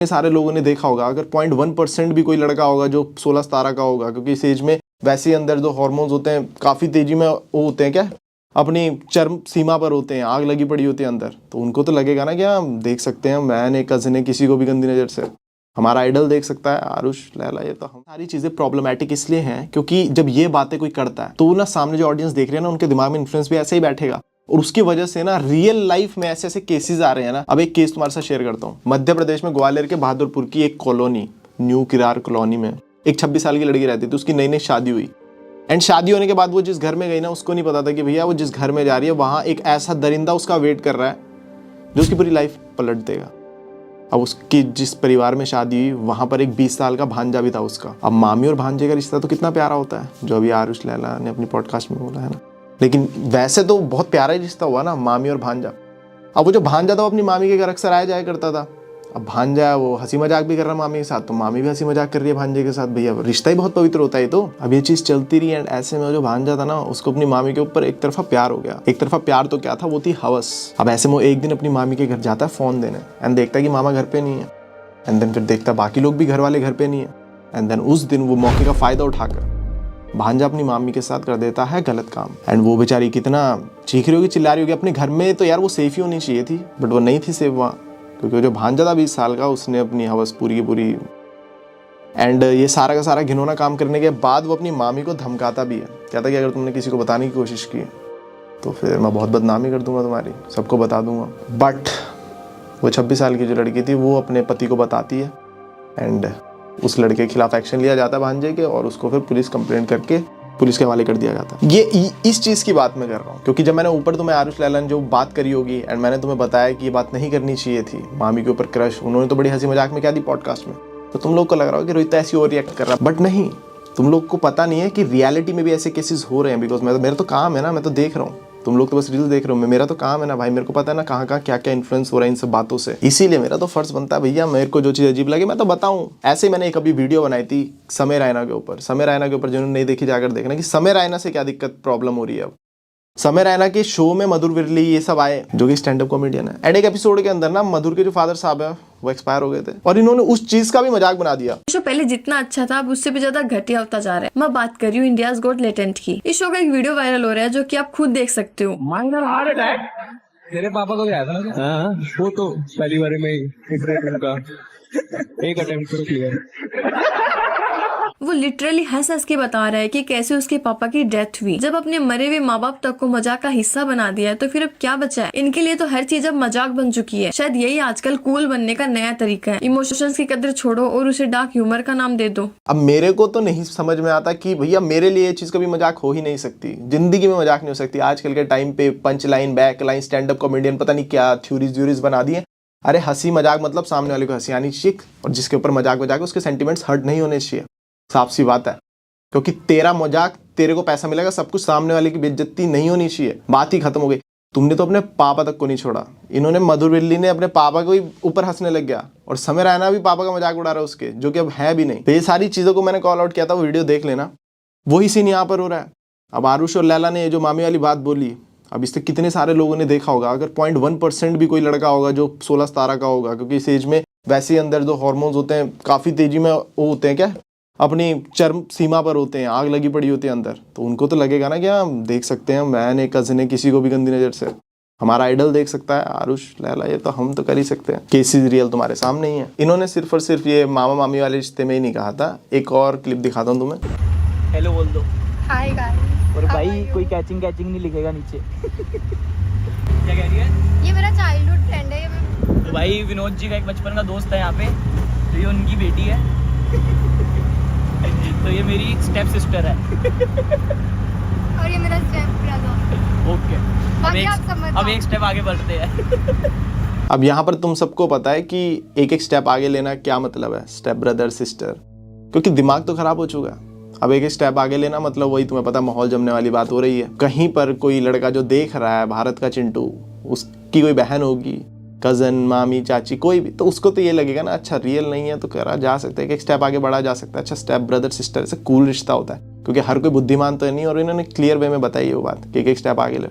सारे लोगों ने देखा होगा, अगर 0.1% भी कोई लड़का होगा जो 16-17 का होगा, क्योंकि इस एज में वैसे ही अंदर जो हार्मोन्स होते हैं काफ़ी तेजी में वो होते हैं, क्या अपनी चरम सीमा पर होते हैं, आग लगी पड़ी होती है अंदर, तो उनको तो लगेगा ना कि हम देख सकते हैं, मैंने कज़न ने किसी को भी गंदी नज़र से, हमारा आइडल देख सकता है आरुष लैला। ये तो हम सारी चीज़ें प्रॉब्लमेटिक इसलिए हैं क्योंकि जब ये बातें कोई करता है तो ना सामने जो ऑडियंस देख रहे हैं ना उनके दिमाग में इन्फ्लुएंस भी ऐसे ही बैठेगा, और उसकी वजह से ना रियल लाइफ में ऐसे ऐसे केसेस आ रहे हैं ना। अब एक केस तुम्हारे साथ शेयर करता हूँ। मध्य प्रदेश में ग्वालियर के बहादुरपुर की एक कॉलोनी, न्यू किरार कॉलोनी में एक 26 साल की लड़की रहती थी। उसकी नई नई शादी हुई, एंड शादी होने के बाद वो जिस घर में गई ना, उसको नहीं पता था कि भैया वो जिस घर में जा रही है वहाँ एक ऐसा दरिंदा उसका वेट कर रहा है जो उसकी पूरी लाइफ पलट देगा। अब उसकी जिस परिवार में शादी हुई वहाँ पर एक 20 साल का भांजा भी था उसका। अब मामी और भांजे का रिश्ता तो कितना प्यारा होता है, जो अभी आरुष लैला ने अपनी पॉडकास्ट में बोला है ना, लेकिन वैसे तो बहुत प्यारा ही रिश्ता हुआ ना, मामी और भांजा। अब वो जो भांजा था वो अपनी मामी के घर अक्सर आया जाया करता था। अब भांजा वो हंसी मजाक भी कर रहा है मामी के साथ, तो मामी भी हंसी मजाक कर रही है भांजे के साथ। भैया रिश्ता ही बहुत पवित्र होता है तो। अब ये चीज़ चलती रही, एंड ऐसे में जो भांजा था ना उसको अपनी मामी के ऊपर एक तरफा प्यार हो गया। एक तरफा प्यार तो क्या था, वो थी हवस। अब ऐसे में वो एक दिन अपनी मामी के घर जाता है फ़ोन देने, एंड देखता है कि मामा घर पे नहीं है, एंड देन फिर देखता बाकी लोग भी घर वाले घर पे नहीं है, एंड देन उस दिन वो मौके का फ़ायदा उठाकर भांजा अपनी मामी के साथ कर देता है गलत काम। एंड वो बेचारी कितना चीख रही होगी, चिल्ला रही होगी। अपने घर में तो यार वो सेफ ही होनी चाहिए थी, बट वो नहीं थी सेफ वहाँ, क्योंकि वो जो भांजा था 20 साल का, उसने अपनी हवस पूरी की पूरी, एंड ये सारा का सारा घिनौना काम करने के बाद वो अपनी मामी को धमकाता भी है। कहता कि अगर तुमने किसी को बताने की कोशिश की तो फिर मैं बहुत बदनामी कर दूंगा तुम्हारी, सबको बता दूंगा। बट वो 26 साल की जो लड़की थी वो अपने पति को बताती है, एंड उस लड़के के खिलाफ एक्शन लिया जाता है भांजे के, और उसको फिर पुलिस कंप्लेंट करके पुलिस के हवाले कर दिया जाता है। ये इस चीज़ की बात मैं कर रहा हूँ क्योंकि जब मैंने ऊपर तुम्हें आरुष लैला ने जो बात करी होगी, एंड मैंने तुम्हें बताया कि ये बात नहीं करनी चाहिए थी, मामी के ऊपर क्रश, उन्होंने तो बड़ी हंसी मजाक में क्या दी पॉडकास्ट में, तो तुम लोग को लग रहा हो कि रोहित ऐसी ओवर रिएक्ट कर रहा है, बट नहीं, तुम लोग को पता नहीं है कि रियलिटी में भी ऐसे केसेस हो रहे हैं। बिकॉज मेरा तो काम है ना, मैं तो देख रहा हूँ, तुम लोग तो बस रील देख रहे हो, मेरा तो काम है ना भाई, मेरे को पता है ना कहाँ कहाँ क्या क्या इन्फ्लुएंस हो रहा है इन सब बातों से। इसीलिए मेरा तो फर्ज बनता है भैया, मेरे को जो चीज़ अजीब लगे मैं तो बताऊं। ऐसे ही मैंने एक अभी वीडियो बनाई थी समय रैना के ऊपर। समय रैना के ऊपर जिन्होंने नहीं देखी जाकर देखना कि समय रैना से क्या दिक्कत प्रॉब्लम हो रही है। अब समय रैना के शो में मधुर विरली ये सब आए जो कि स्टैंड अप कॉमेडियन है, एंड एक एपिसोड के अंदर ना मधुर के जो फादर साहब है वो एक्सपायर हो गए थे, और इन्होंने उस चीज का भी मजाक बना दिया। शो पहले जितना अच्छा था अब उससे भी ज्यादा घटिया होता जा रहा है। मैं बात कर रही हूँ इंडियाज गॉट टैलेंट की। इस शो का एक वीडियो वायरल हो रहा है जो कि आप खुद देख सकते हो। माइनर हार्ट अटैक तेरे पापा को भी आया था ना? हाँ, वो तो पहली बार में एक अटेम्प्ट पर क्लियर। वो लिटरली हंस हंस के बता रहा है कि कैसे उसके पापा की डेथ हुई। जब अपने मरे हुए माँ बाप तक को मजाक का हिस्सा बना दिया है तो फिर अब क्या बचा है। इनके लिए तो हर चीज अब मजाक बन चुकी है। शायद यही आजकल कूल बनने का नया तरीका है। इमोशंस की कदर छोड़ो और उसे डार्क ह्यूमर का नाम दे दो। अब मेरे को तो नहीं समझ में आता कि भैया मेरे लिए ये चीज कभी मजाक हो ही नहीं सकती, जिंदगी में मजाक नहीं हो सकती। आजकल के टाइम पे punch line, back line, stand up comedian पता नहीं क्या थ्योरीज बना दिए। अरे हंसी मजाक मतलब सामने वाले को हंसी आनी चाहिए, और जिसके ऊपर मजाक बजाके उसके सेंटिमेंट्स हर्ट नहीं होने चाहिए। साफ सी बात है, क्योंकि तेरा मजाक, तेरे को पैसा मिलेगा सब कुछ, सामने वाले की बेइज्जती नहीं होनी चाहिए, बात ही खत्म हो गई। तुमने तो अपने पापा तक को नहीं छोड़ा। इन्होंने मधुर विरली ने अपने पापा को ही ऊपर हंसने लग गया, और समय रैना भी पापा का मजाक उड़ा रहा है उसके, जो कि अब है भी नहीं। तो ये सारी चीजों को मैंने कॉल आउट किया था, वो वीडियो देख लेना। वही सीन यहाँ पर हो रहा है। अब आरुष और लैला ने जो मामी वाली बात बोली, अब इससे कितने सारे लोगों ने देखा होगा, अगर 0.1% भी कोई लड़का होगा जो 16-17 का होगा, क्योंकि इस एज में वैसे ही अंदर जो हार्मोन्स होते हैं काफी तेजी में वो होते हैं, क्या अपनी चरम सीमा पर होते हैं, आग लगी पड़ी होती है अंदर, तो उनको तो लगेगा ना कि हम देख सकते हैं, मैंने कज़न ने किसी को भी गंदी नज़र से, हमारा आइडल देख सकता है आरुष लैला, ये तो हम तो कर ही सकते हैं। केसेस रियल तुम्हारे सामने ही है। इन्होंने सिर्फ और सिर्फ ये मामा मामी वाले रिश्ते में ही नहीं कहा था। एक और क्लिप दिखाता हूँ तुम्हें। हेलो बोल दो। Hi guys. और भाई कोई कैचिंग नहीं लिखेगा नीचे। क्या कह रही है? ये मेरा चाइल्डहुड फ्रेंड है। ये तो भाई विनोद जी का एक बचपन का दोस्त है यहाँ पे, तो ये उनकी बेटी है। तो ये मेरी स्टेप सिस्टर है। और ये मेरा स्टेप ब्रदर। ओके, अब एक स्टेप आगे बढ़ते हैं। अब यहाँ पर तुम सबको पता है कि एक एक स्टेप आगे लेना क्या मतलब है, स्टेप ब्रदर सिस्टर, क्योंकि दिमाग तो खराब हो चुका है। अब एक एक स्टेप आगे लेना मतलब वही, तुम्हें पता माहौल जमने वाली बात हो रही है। कहीं पर कोई लड़का जो देख रहा है भारत का चिंटू, उसकी कोई बहन होगी, कज़न, मामी, चाची, कोई भी, तो उसको तो ये लगेगा ना अच्छा रियल नहीं है तो करा जा सकता है, एक स्टेप आगे बढ़ा जा सकता है। अच्छा स्टेप ब्रदर सिस्टर से कूल रिश्ता होता है, क्योंकि हर कोई बुद्धिमान तो नहीं, और इन्होंने क्लियर वे में बताई वो बात कि एक स्टेप आगे ले।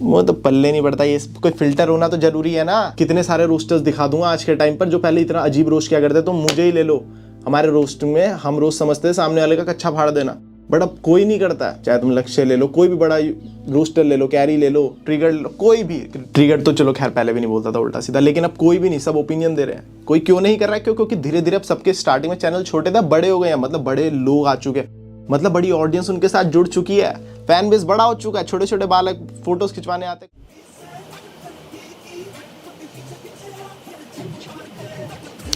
वो तो पल्ले नहीं पड़ता, ये कोई फिल्टर होना तो जरूरी है ना। कितने सारे रोस्टर्स दिखा दूंगा आज के टाइम पर जो पहले इतना अजीब रोस्ट किया करते, तो मुझे ही ले लो। हमारे रोस्ट में हम रोस्ट समझते हैं सामने वाले का कच्चा फाड़ देना, बट अब कोई नहीं करता। चाहे तुम लक्ष्य ले लो, कोई भी बड़ा रोस्टर ले लो, कैरी ले लो, ट्रिगर ले लो, कोई भी। ट्रिगर तो चलो खैर पहले भी नहीं बोलता था उल्टा सीधा, लेकिन अब कोई भी नहीं, सब ओपिनियन दे रहे हैं। कोई क्यों नहीं कर रहा है? क्यों? क्योंकि धीरे धीरे अब सबके स्टार्टिंग में चैनल छोटे थे, बड़े हो गए हैं, मतलब बड़े लोग आ चुके हैं, मतलब बड़ी ऑडियंस उनके साथ जुड़ चुकी है, फैन बेस बड़ा हो चुका है, छोटे छोटे बालक फोटोज खिंचवाने आते।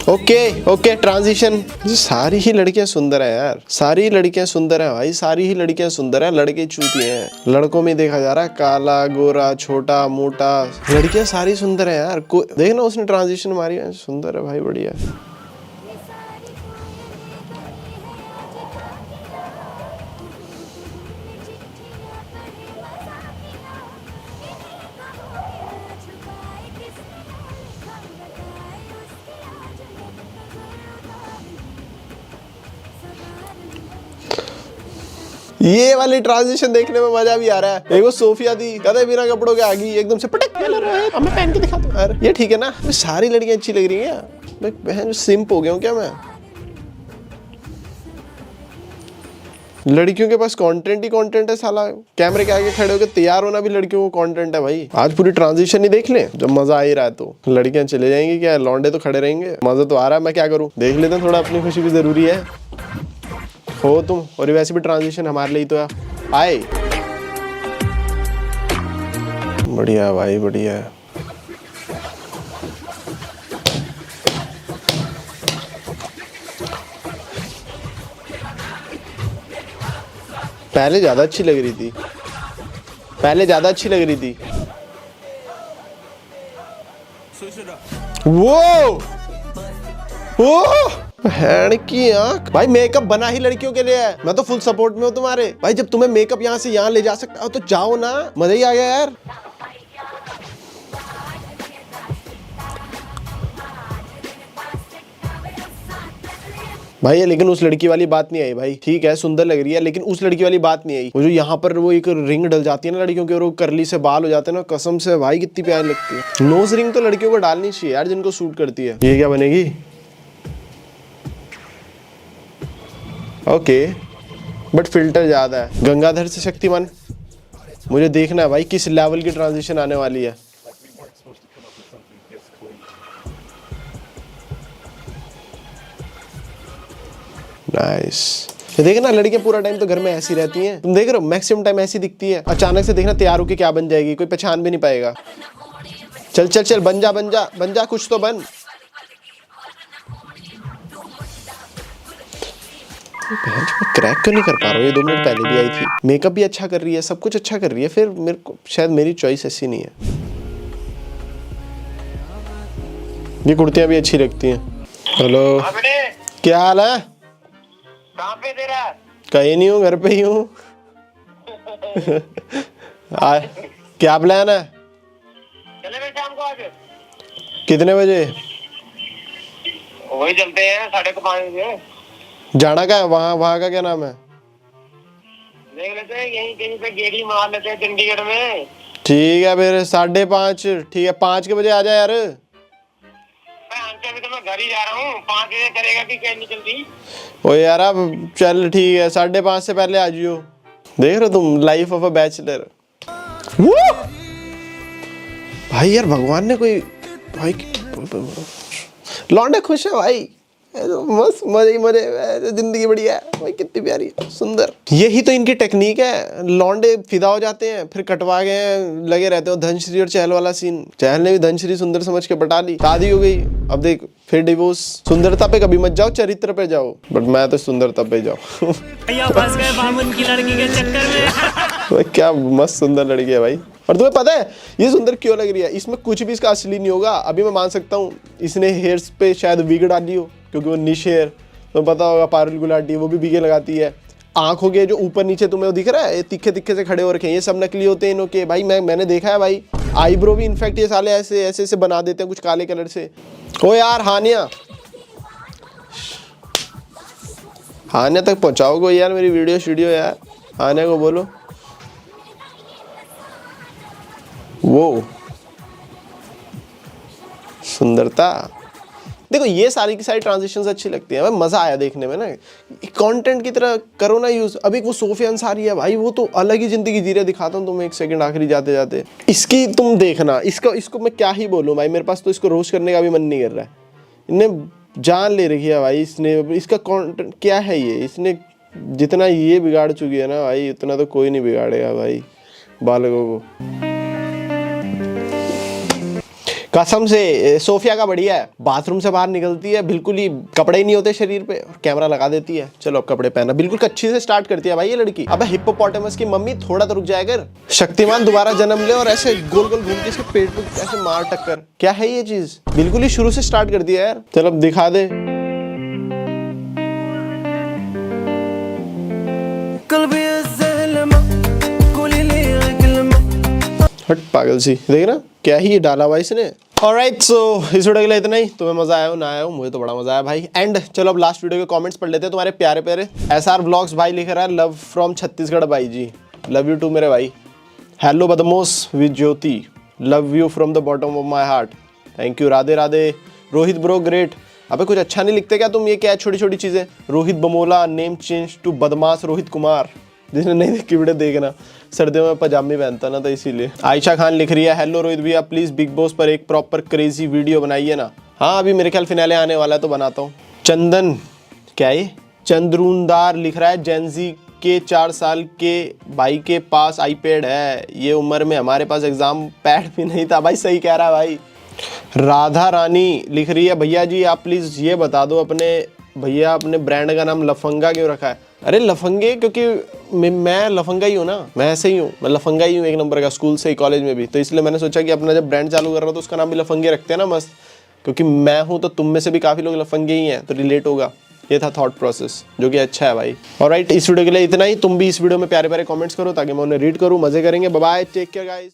Okay transition. सारी ही लड़कियां सुंदर है यार, सारी लड़कियां सुंदर है भाई, सारी ही लड़कियां सुंदर है। लड़के चूतिए हैं, लड़कों में देखा जा रहा है काला गोरा छोटा मोटा, लड़कियां सारी सुंदर है यार। देख ना उसने ट्रांजिशन मारी है, सुंदर है भाई, बढ़िया। ये वाली ट्रांजिशन देखने में मजा भी आ रहा है। एक वो सोफिया थी, कहते बिना कपड़ों के आ गई एकदम से, पटक मैं पहन के दिखाता हूं। अरे ये ठीक है ना, सारी लड़कियां अच्छी लग रही हैं। मैं बहन सिंप हो गया हूं क्या मैं? लड़कियों के पास कंटेंट ही कंटेंट है साला। कैमरे के आगे खड़े होकर तैयार होना भी लड़कियों को कंटेंट है भाई। आज पूरी ट्रांजिशन ही देख ले, जब मजा आ ही रहा है तो। लड़कियां चले जाएंगी क्या, लौंडे तो खड़े रहेंगे। मजा तो आ रहा है, मैं क्या करूं? देख लेते हैं थोड़ा, अपनी खुशी भी जरूरी है। हो तुम, और वैसे भी ट्रांजिशन हमारे लिए तो आए। बढ़िया भाई, बढ़िया। पहले ज्यादा अच्छी लग रही थी, पहले ज्यादा अच्छी लग रही थी। वो हैंड की आंख भाई, मेकअप बना ही लड़कियों के लिए है। मैं तो फुल सपोर्ट में हूँ तुम्हारे भाई। जब तुम्हें मेकअप यहाँ से यहाँ ले जा सकता हो तो जाओ ना, मजा ही आ गया यार। भाई लेकिन उस लड़की वाली बात नहीं आई भाई। ठीक है सुंदर लग रही है, लेकिन उस लड़की वाली बात नहीं आई। वो जो यहाँ पर वो एक रिंग डल जाती है ना लड़कियों के, और वो करली से बाल हो जाते हैं ना, कसम से भाई कितनी प्यारी लगती है। नोज रिंग तो लड़कियों को डालनी चाहिए यार, जिनको सूट करती है। ये क्या बनेगी? ओके बट फिल्टर ज्यादा है। गंगाधर से शक्तिमान, मुझे देखना है भाई किस लेवल की ट्रांजिशन आने वाली है। नाइस। देखना लड़कियां पूरा टाइम तो घर में ऐसी रहती हैं, तुम देख रहे हो, मैक्सिमम टाइम ऐसी दिखती है। अचानक से देखना तैयार होके क्या बन जाएगी, कोई पहचान भी नहीं पाएगा। चल चल चल, बन जा बन जा बन जा, कुछ तो बन। क्रैक क्यों नहीं कर पा रहा हूँ? ये 2 मिनट पहले भी आई थी। मेकअप भी अच्छा कर रही है, सब कुछ अच्छा कर रही है, फिर मेरे को शायद मेरी चॉइस ऐसी नहीं है। ये कुर्तियां भी अच्छी लगती हैं। हेलो, क्या हाल है? कहाँ पे तेरा? कहीं नहीं हूँ, घर पे ही हूँ। क्या प्लान है? चले गए शाम को आज? कितने बजे? वही चलते हैं 5:30 बजे। जाना का है? वहाँ का क्या नाम है? देख लेते हैं, यहीं कहीं पे गेड़ी मार लेते हैं चंडीगढ़ में। ठीक है फिर 5:30, ठीक है 5 के बजे आ जा यार। अभी तो मैं घर ही जा रहा हूँ, 5 बजे करेगा कि क्या निकल दी? ओ यार अब चल ठीक है, 5:30 से पहले आ जियो। देख रहे हो तुम, लाइफ ऑफ अ बैचलर। भाई यार भगवान ने कोई भाई, लौंडे खुश है भाई, मस्त मजे ही मजे, जिंदगी बढ़िया है भाई, कितनी प्यारी सुंदर। यही तो इनकी टेक्निक है, लौंडे फिदा हो जाते हैं, फिर कटवा गए लगे रहते हो। धनश्री और चहल वाला सीन, चहल ने भी धनश्री सुंदर समझ के पटा ली, शादी हो गई, अब देख फिर डिवोर्स। सुंदरता पे कभी मत जाओ, चरित्र पे जाओ, बट मैं तो सुंदरता पे जाऊँ। फंस गए बामुन की लड़की के चक्कर में। क्या मस्त सुंदर लड़की है भाई। और तुम्हें पता है ये सुंदर क्यों लग रही है? इसमें कुछ भी इसका असली नहीं होगा। अभी मैं मान सकता हूँ इसने हेयर्स पे शायद वीग डाली हो, क्योंकि वो निश हेयर, तो पता होगा पारुल गुलाटी वो भी वीगे लगाती है। आंखों के जो ऊपर नीचे तुम्हें वो दिख रहा है, तिखे तिखे से खड़े हो रखे हैं, ये सब नकली होते हैं इनके भाई। मैंने देखा है भाई, आईब्रो भी इनफैक्ट ये साले ऐसे ऐसे ऐसे बना देते हैं कुछ काले कलर से। ओ यार हानिया, हानिया तक पहुंचाओगे यार मेरी वीडियो यार, हानिया को बोलो। वो सुंदरता देखो, ये सारी की सारी ट्रांजिशंस अच्छी लगती है भाई, मजा आया देखने में ना। कंटेंट की तरह करो ना यूज। अभी वो सोफिया अंसारी है भाई, वो तो अलग ही जिंदगी जी रहे। दिखाता हूँ तुम्हें एक सेकंड आखिरी जाते जाते। इसकी तुम देखना, इसको मैं क्या ही बोलूँ भाई, मेरे पास तो इसको रोस्ट करने का भी मन नहीं कर रहा है। इन्हें जान ले रखी है भाई इसने। इसका कंटेंट क्या है ये, इसने जितना ये बिगाड़ चुकी है ना भाई, उतना तो कोई नहीं बिगाड़ेगा भाई बालकों को। कसम से सोफिया का बढ़िया है। बाथरूम से बाहर निकलती है, बिल्कुल ही कपड़े ही नहीं होते शरीर पे, और कैमरा लगा देती है, चलो अब कपड़े पहना। बिल्कुल कच्ची से स्टार्ट करती है भाई ये लड़की। अबे हिप्पोपोटामस की मम्मी थोड़ा तो रुक जाया कर। शक्तिमान दोबारा जन्म ले और ऐसे गोल गोल घूम के इसके पेट पे ऐसे मार टक्कर। क्या है ये चीज, बिल्कुल ही शुरू से स्टार्ट कर दिया यार। चलो अब दिखा दे। हट पागल सी, देख ना क्या ही डाला भाई इसने। ऑलराइट, सो इस वीडियो के लिए इतना ही। तुम्हें मजा आया हो ना आया हो, मुझे तो बड़ा मजा आया भाई। एंड चलो अब लास्ट वीडियो के कमेंट्स पढ़ लेते हैं तुम्हारे प्यारे प्यारे। SR व्लॉग्स भाई लिख रहा है, लव फ्रॉम छत्तीसगढ़ भाई जी, लव यू टू मेरे भाई। हेलो बदमोस with Jyoti, love you from the bottom of my heart, thank you. Radhe Radhe. Rohit bro great. अबे कुछ अच्छा नहीं लिखते क्या तुम, ये क्या है छोटी छोटी चीजें। Rohit Bamola, name change to बदमाश रोहित कुमार। जिसने नहीं देखी वीडियो देखना, सर्दियों में पजामी पहनता ना तो इसीलिए। आयशा खान लिख रही है, हेलो रोहित भैया प्लीज बिग बॉस पर एक प्रॉपर क्रेजी वीडियो बनाइए ना। हाँ अभी मेरे ख्याल फिनाले आने वाला है तो बनाता हूँ। चंदन, क्या ये चंद्रूनदार लिख रहा है, जेंजी के 4 साल के भाई के पास आईपैड है, ये उम्र में हमारे पास एग्जाम पैड भी नहीं था। भाई सही कह रहा है भाई। राधा रानी लिख रही है, भैया जी आप प्लीज ये बता दो भैया अपने ब्रांड का नाम लफंगा क्यों रखा है। अरे लफंगे, क्योंकि मैं लफंगा ही हूँ ना, मैं ऐसे ही हूँ, मैं लफंगा ही हूँ एक नंबर का, स्कूल से ही कॉलेज में भी। तो इसलिए मैंने सोचा कि अपना जब ब्रांड चालू कर रहा हूँ तो उसका नाम भी लफंगे रखते हैं ना मस्त, क्योंकि मैं हूँ तो तुम में से भी काफ़ी लोग लफंगे ही हैं तो रिलेट होगा। ये था थॉट प्रोसेस, जो कि अच्छा है भाई। ऑलराइट, इस वीडियो के लिए इतना ही। तुम भी इस वीडियो में प्यारे प्यारे कमेंट्स करो ताकि मैं उन्हें रीड करूँ, मजे करेंगे। Bye bye, take care guys.